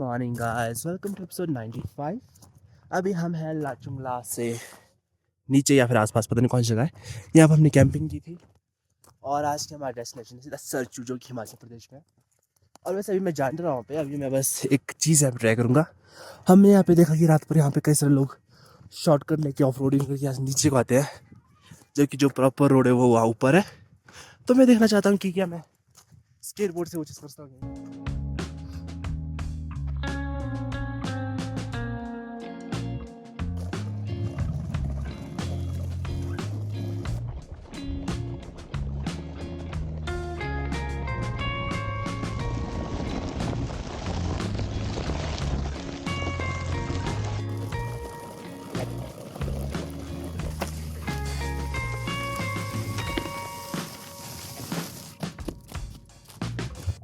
Morning guys, welcome to episode 95। अभी हम हैं लाचुंगला से नीचे या फिर आसपास, पता नहीं कौन सी जगह है। यहाँ पर हमने कैंपिंग की थी और आज के हमारा डेस्टिनेशन है सीधा सरचू, जो कि हिमाचल प्रदेश में है। और वैसे अभी मैं जान रहा हूँ पे, अभी मैं बस एक चीज़ यहाँ पर ट्राई करूँगा। हमने यहाँ पे देखा कि रात पर यहाँ पे कई सारे लोग शॉर्टकट लेके ऑफ रोडिंग करके यहाँ से नीचे को आते हैं, जो कि जो प्रॉपर रोड है वो वहाँ ऊपर है। तो मैं देखना चाहता हूँ कि क्या मैं स्केट बोर्ड से वो चीज़ कर सकता हूँ।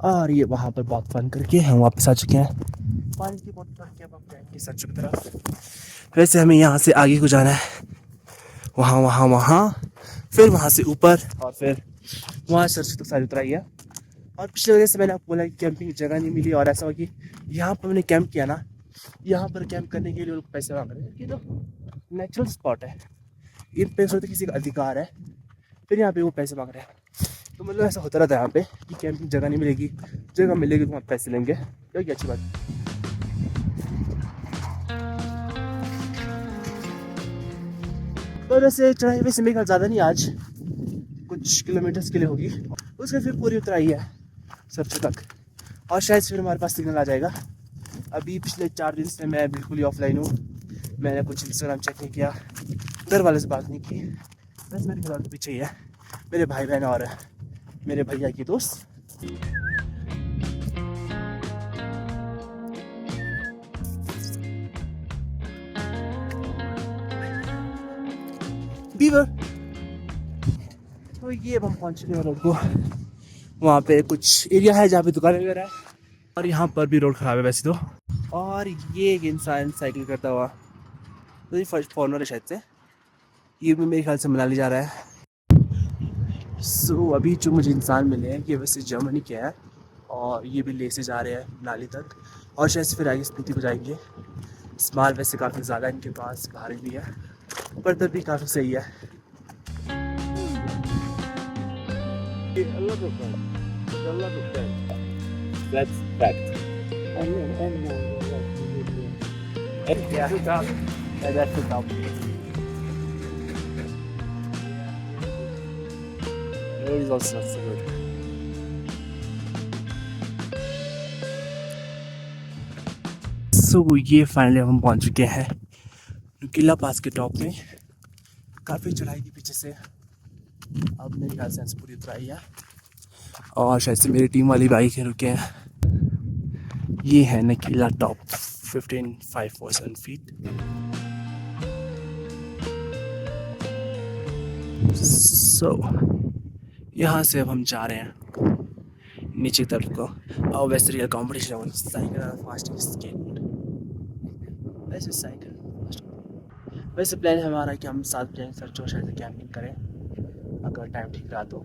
और ये वहाँ पर बहुत फन करके हम वापस आ चुके हैं पानी की बोतल रख के अब हम जाएंगे सरचू की तरफ। वैसे हमें यहाँ से आगे को जाना है, वहाँ वहाँ वहाँ, फिर वहाँ से ऊपर और फिर वहाँ सरचू तक सारी उतराई है। और पिछले वजह से मैंने आपको बोला कि कैंपिंग की जगह नहीं मिली, और ऐसा हुआ कि यहाँ पर मैंने कैंप किया ना, यहाँ पर कैंप करने के लिए लोग पैसे मांग रहे हैं। ये तो नेचुरल स्पॉट है, इन पैसों तो किसी का अधिकार है, फिर यहाँ पे वो पैसे मांग रहे हैं। तो मतलब ऐसा होता रहता है यहाँ पे कि कैंपिंग जगह नहीं मिलेगी, जगह मिलेगी तो आप पैसे लेंगे, क्योंकि अच्छी बात है। तो वैसे चढ़ाई वैसे मेरे ख्याल ज़्यादा नहीं, आज कुछ किलोमीटर्स के लिए होगी, उसके फिर पूरी उतराई है सबसे तक, और शायद फिर हमारे पास सिग्नल आ जाएगा। अभी पिछले 4 दिन से मैं बिल्कुल ही ऑफलाइन हूँ, मैंने कुछ इंस्टाग्राम चेक नहीं किया, घर वाले से बात नहीं की। बस मेरे घर के पीछे ही है मेरे भाई बहन और मेरे भैया की दोस्त। बीवर। तो ये हम पहुँच चुके हैं रोड को, वहाँ पे कुछ एरिया है जहाँ पे दुकानें वगैरह है, और यहाँ पर भी रोड ख़राब है वैसे तो। और ये एक इंसान साइकिल करता हुआ, तो ये फर्स्ट फॉरनर है शायद से, ये भी मेरे ख्याल से मनाली जा रहा है। सो अभी जो मुझे इंसान मिले हैं ये वैसे जर्मनी के है, और ये भी ले से जा रहे हैं मनाली तक, और शायद से फिर आगे स्पीति को जाएंगे। स्माल वैसे काफ़ी ज़्यादा इनके पास, भारी भी है, पर तब भी काफ़ी सही है। That's fact. Yeah, that's the top. The road is also not so good. So ये फाइनली हम पहुंच चुके हैं किला पास के टॉप में। काफ़ी चढ़ाई की पीछे से, अब मेरे ख्याल से पूरी उतराई है, और शायद से मेरी टीम वाली बाइक है रुके हैं। ये है नकीला टॉप, 15,547 फीट। सो यहाँ से अब हम जा रहे हैं नीचे तरफ को, और वैसे रियल कॉम्पिटिशन है साइकिल फास्टिंग स्केट। वैसे साइकिल वैसे प्लान है हमारा कि हम 7 बजे सरचू शायद से कैंपिंग करें, अगर टाइम ठीक रहा तो।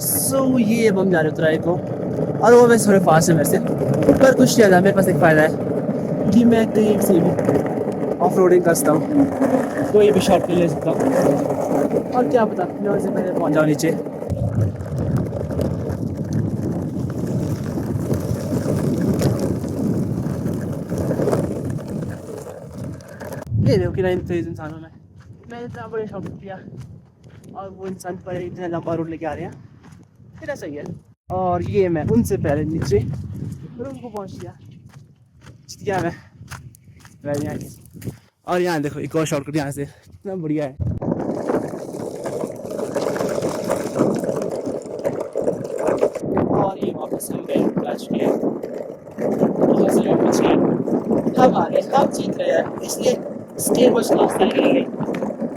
सो ये अब हम जा रहे उतराई को, और वो वैसे थोड़े फास्ट है वैसे, पर कुछ नहीं आता। मेरे पास एक फ़ायदा है कि मैं कहीं से भी ऑफ रोडिंग कर सकता हूँ, कोई भी शॉट ले सकता हूँ, और क्या पता मैं उससे पहले पहुँच जाऊँ नीचे। ये देखो कि नहीं, तेज इंसानों में मैंने इतना बड़े शॉट किया, और वो इंसान पर इतना लंबा रोड लेके आ रहे हैं, फिर सही है। और ये मैं उनसे पहले नीचे रूम को पहुंच गया, जीत गया मैं यहाँ। और यहाँ देखो एक और शॉर्टकट यहाँ से, इतना बढ़िया है। और ये वापस हम गए हम आ रहे हैं, हम जीत रहे हैं, इसलिए स्टेट बस साइकिल ले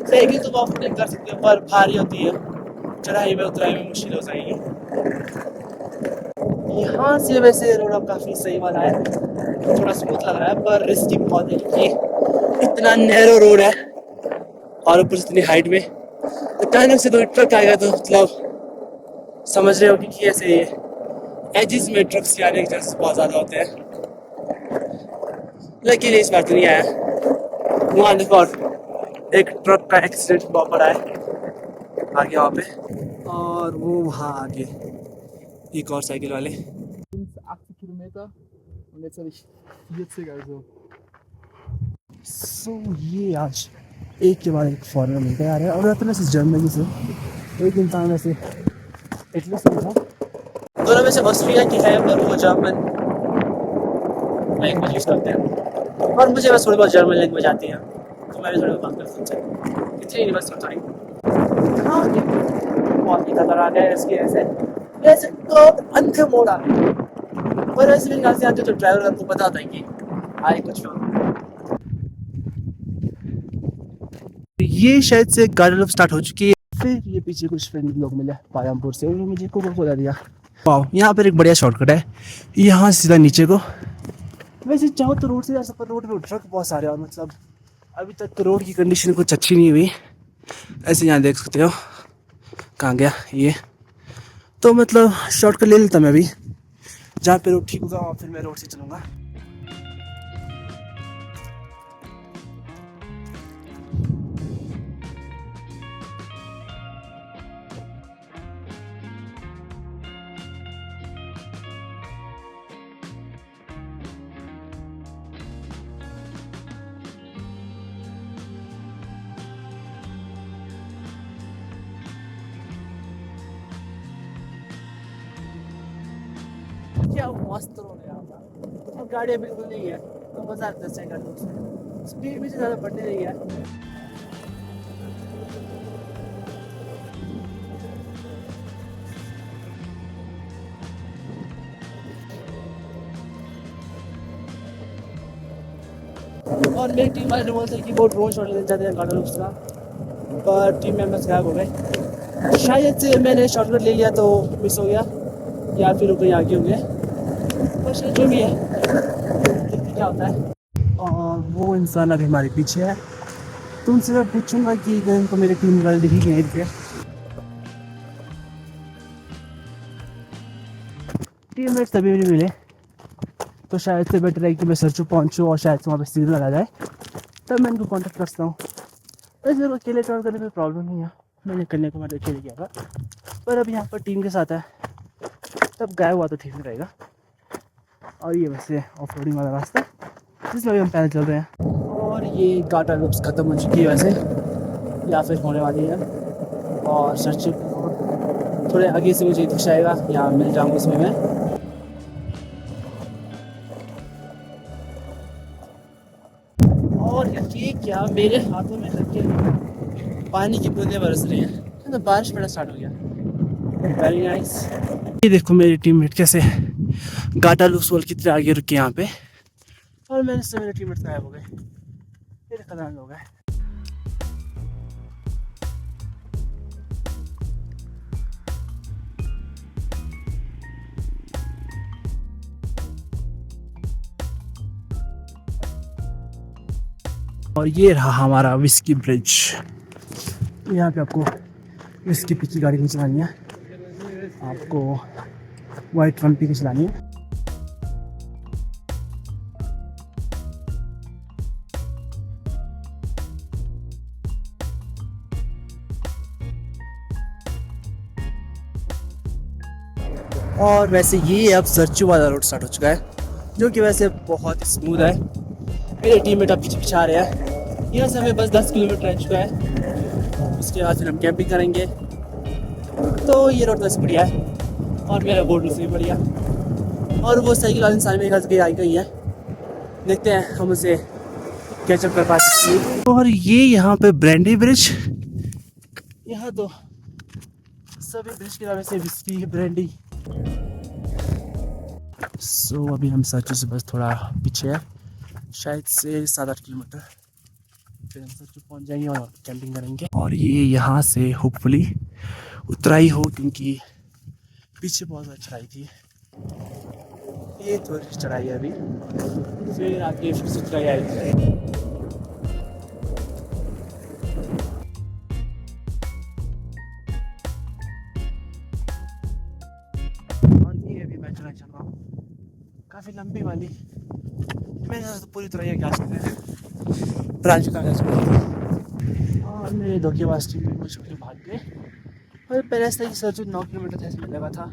साइकिल तो ऑफ रोडिंग कर सकते हैं पर भारी होती है, चढ़ाई में उतराई में मुश्किल हो जाएगी। यहाँ से वैसे रोड अब काफ़ी सही वाला है, थोड़ा स्मूथ लग रहा है पर रिस्की बहुत है क्योंकि इतना नैरो रोड है और ऊपर से इतनी हाइट में अचानक से कोई ट्रक आएगा तो मतलब समझ रहे हो कि ऐसे ये एजिस में ट्रक्स आने के चांसेस बहुत ज़्यादा होते हैं। लेकिन इस बार तो नहीं आया। वहाँ देखो और एक ट्रक का एक्सीडेंट बहुत बड़ा है आगे वहाँ पे, और वो वहाँ आगे एक और साइकिल वाले। 80 Kilometer und jetzt habe ich 40, also. सो ये आज एक के बाद एक फॉरेनर मिलते आ रहे हैं, और तो वैसे जर्मनी से एक इंसान वैसे इटली से था, दोनों में से ऑस्ट्रिया की है पर वो जर्मन लैंग्वेज यूज़ करते हैं और मुझे बस थोड़ी बहुत जर्मन लैंग्वेज आती है तो मैं भी थोड़ी बात कर सकता हूँ, इतनी नहीं बस थोड़ी। हाँ बहुत ही खतरनाक है इसकी वैसे तो अंधे मोड़ आ रहे हैं पर ऐसे भी यहाँ से आते तो ड्राइवर को पता होता है कि आए कुछ हो। ये शायद से गाड़ी स्टार्ट हो चुकी है। फिर ये पीछे कुछ फ्रेंड लोग मिले पालमपुर से, उन्होंने मुझे कोको कोला दिया। वाह, यहाँ पर एक बढ़िया शॉर्टकट है, यहाँ से सीधा नीचे को। वैसे चाहो तो रोड से जा सकते, रोड पे ट्रक बहुत सारे और मतलब अभी तक रोड की कंडीशन कुछ अच्छी नहीं हुई। ऐसे यहाँ देख सकते हो कहाँ गया ये, तो मतलब शॉर्टकट ले लेता मैं अभी, जहाँ पे रोड ठीक होगा वहाँ फिर मैं रोड से चलूँगा। क्या मस्त रोड है यहाँ पर, और गाड़ियाँ बिल्कुल नहीं है तो मज़ा आता है गाड़ियों से, स्पीड भी ज़्यादा बढ़ने रही है। और मेरी टीम वाले बोल थे कि वो ड्रोन शॉट ले जाते हैं गार्डन का, पर टीम मेंबर्स गायब हो गए। शायद से मैंने शॉर्टकट ले लिया तो मिस हो गया, या फिर वो कहीं आगे हो गए, पर शायद जो भी है देखते क्या होता है। और वो इंसान अभी हमारे पीछे है, तो उनसे मैं पूछूंगा कि इनको मेरे टीम वाले दिखी कि नहीं दिखे। टीममेट्स तभी भी नहीं मिले, तो शायद से बेटर है कि मैं सरचू पहुँचूँ और शायद से वहाँ पे सीधे लगा जाए, तब मैं इनको कॉन्टेक्ट करता हूँ। वैसे अकेले ट्रैवल करने में प्रॉब्लम नहीं है, मैंने कन्याकुमारी अकेले किया था, पर अब यहाँ पर टीम के साथ है तब गायब हुआ तो ठीक नहीं रहेगा। और ये वैसे ऑफ रोडिंग वाला रास्ता जिसमें अभी हम पैदल चल रहे हैं, और ये गाटा लूप्स ख़त्म हो चुकी है वैसे, या फिर होने वाली है। और सरचू थोड़े आगे से मुझे दिख जाएगा, यहाँ मिल जाऊँगा उसमें मैं। और ये क्या मेरे हाथों में लग पानी की बूंदें बरस रही हैं, तो बारिश पड़ना स्टार्ट हो गया। Very nice. ये देखो मेरी टीममेट कैसे गाटा लूप्स वॉल कितने आगे रुके यहाँ पे, और मैंने से मेरे टीममेट गायब हो गए, ये खतरनाक लोग हैं। और ये रहा हमारा विस्की ब्रिज, यहाँ पे आपको विस्की पी की गाड़ी नहीं चलानी है, आपको वाइट रन पी की चलानी है। और वैसे ये अब सरचू वाला रोड स्टार्ट हो चुका है, जो कि वैसे बहुत ही स्मूथ है। मेरे टीममेट अब पीछे पीछे आ रहे हैं, यहाँ से हमें बस 10 किलोमीटर रह चुका है, उसके बाद फिर हम कैंपिंग करेंगे। तो ये रोड वैसे बढ़िया है, और मेरा बोर्ड से भी बढ़िया, और वो साइकिल वाले इंसान मेरे घर के आई गई है, देखते हैं हम उसे कैचअप कर पाते हैं। और ये यहाँ पे ब्रांडी ब्रिज, यहाँ तो सभी ब्रिज के नाम से विस्की है, ब्रांडी। सो अभी हम सच से बस थोड़ा पीछे है, शायद से 7-8 किलोमीटर। फिर हम सब पहुँच जाएंगे और कैंपिंग करेंगे। और ये यहाँ से होपफुली उतराई हो, क्योंकि पीछे बहुत चढ़ाई थी। ये थोड़ी सी चढ़ाई है अभी, फिर आगे फिर से चढ़ाई आएगी। और ये अभी मैं चढ़ाई चल रहा हूँ, काफ़ी लंबी वाली। मेरे साथ तो पूरी तरह क्या चल रहा है, ब्रांच का और मेरे धोखेबाज टीम में कुछ भाग गए। और पहले से ही सर 9 किलोमीटर था, इसमें लगा था,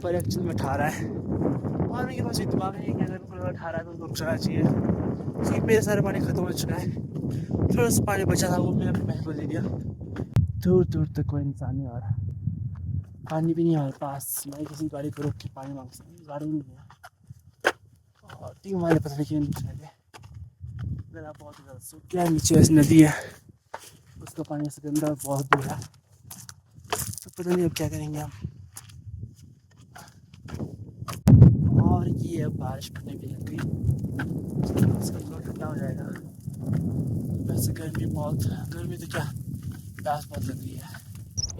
पर एक्चुअल में 18 है। और मेरे पास दिमाग नहीं है कि अगर उनको 18 है तो रुक जाना चाहिए, क्योंकि मेरे सारे पानी ख़त्म हो चुका है। थोड़ा सा पानी बचा था, वो मैंने अपने बहन को दे दिया। दूर दूर तक कोई इंसान नहीं आ रहा, पानी भी नहीं आ रहा पास। मैं किसी गाड़ी को रोक के पानी मांग सकती, गाड़ी नहीं है। और टीम वाले पता नहीं क्यों नहीं गए। मेरा बहुत ज़्यादा सूख गया। नीचे ऐसी नदी है, उसका पानी से गंदा बहुत दूर है, तो पता नहीं अब क्या करेंगे हम। और ये अब बारिश पड़ने भी लग गई, इसका फ्लो ठंडा हो जाएगा। वैसे गर्मी बहुत, गर्मी तो क्या, प्यास बहुत लग रही है।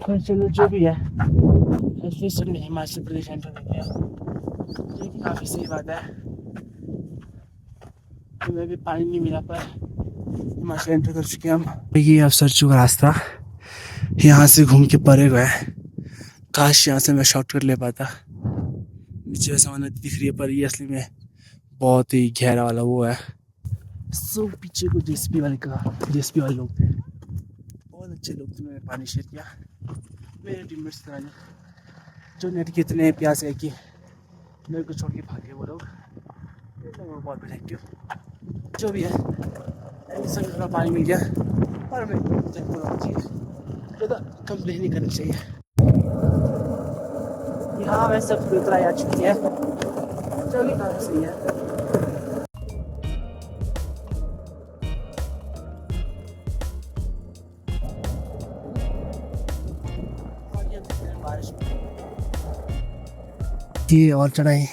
पर चलो जो भी है, एटलीस्ट हमने हिमाचल प्रदेश एंटर कर लिया, ये कि काफ़ी सही बात है। तुम्हें भी पानी नहीं मिला, पर हिमाचल एंटर कर चुके हम। ये अब सरचू का रास्ता, यहाँ से घूम के परे गए। काश यहाँ से मैं शॉर्टकट ले पाता। नीचे ऐसा नदी दिख रही है, पर ये असली में बहुत ही गहरा वाला वो है। सो पीछे को जेसीबी वाले लोग थे, बहुत अच्छे लोग थे। मैंने पानी शेयर किया मेरे टीममेट्स तरह ने, जो नेट के इतने प्यास है कि मेरे को छोड़ के भागे वो लोग। बहुत थैंक यू। जो भी है, सब थोड़ा पानी मिल गया और हमें होना चाहिए, ज़्यादा कंप्लेन नहीं करनी चाहिए। यहाँ वैसे उतराई आ चुकी है, जो भी काफ़ी सही है। ये और चढ़ाई,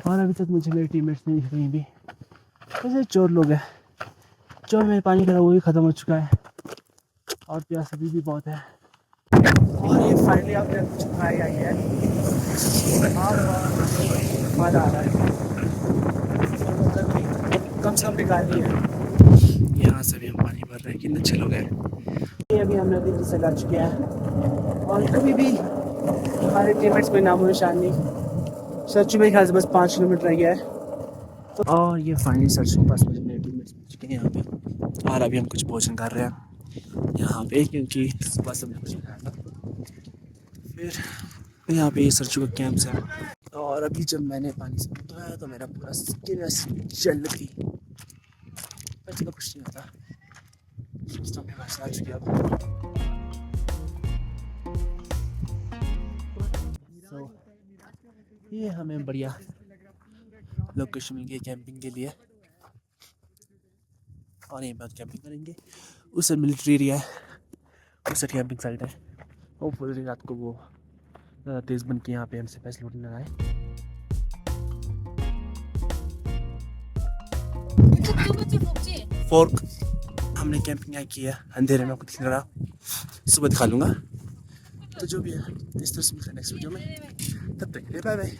और अभी तक मुझे मेरे टीममेट्स नहीं दिख कहीं भी। वैसे चोर लोग हैं, चोर में पानी का वो भी ख़त्म हो चुका है, और प्यास अभी भी बहुत है। और ये फाइनली आपने कुछ खाई आई है, और मज़ा आ रहा है, कम से कम निकाली है। यहाँ से भी हम पानी भर रहे हैं, कितने अच्छे लोग हैं। ये अभी हम नदी से लग चुके हैं, और कभी भी हमारे टीममेट्स कोई नामो निशान नहीं। सरचू मेरे ख्याल से बस 5 किलोमीटर रह गया है। तो और ये फाइनली सरचू के पास मुझे मेरे टीममेट्स मिल चुके हैं यहाँ पे, और अभी हम कुछ भोजन कर रहे हैं यहाँ पे, क्योंकि सुबह से हमने कुछ खाया था। फिर यहाँ पे सरचू का कैंप है, और अभी जब मैंने पानी से धोया तो मेरा पूरा स्किन जल गई, पर चलो कुछ नहीं होता। आ चुकी अब। ये हमें बढ़िया लोकेशन मिल गई कैंपिंग के लिए, और यहीं पर कैंपिंग करेंगे। उस मिलिट्री एरिया है, उस कैंपिंग साइट है। वो पूरी रात को वो ज़्यादा तेज़ बन के यहाँ पे हमसे पैसे लूटने लगाए। फोर्क हमने कैंपिंग यहाँ की है, अंधेरे में आपको दिख रहा, सुबह दिखा लूँगा। तो जो भी है, इस तरह से मिलते हैं नेक्स्ट वीडियो में, तब तक के लिए बाय बाय।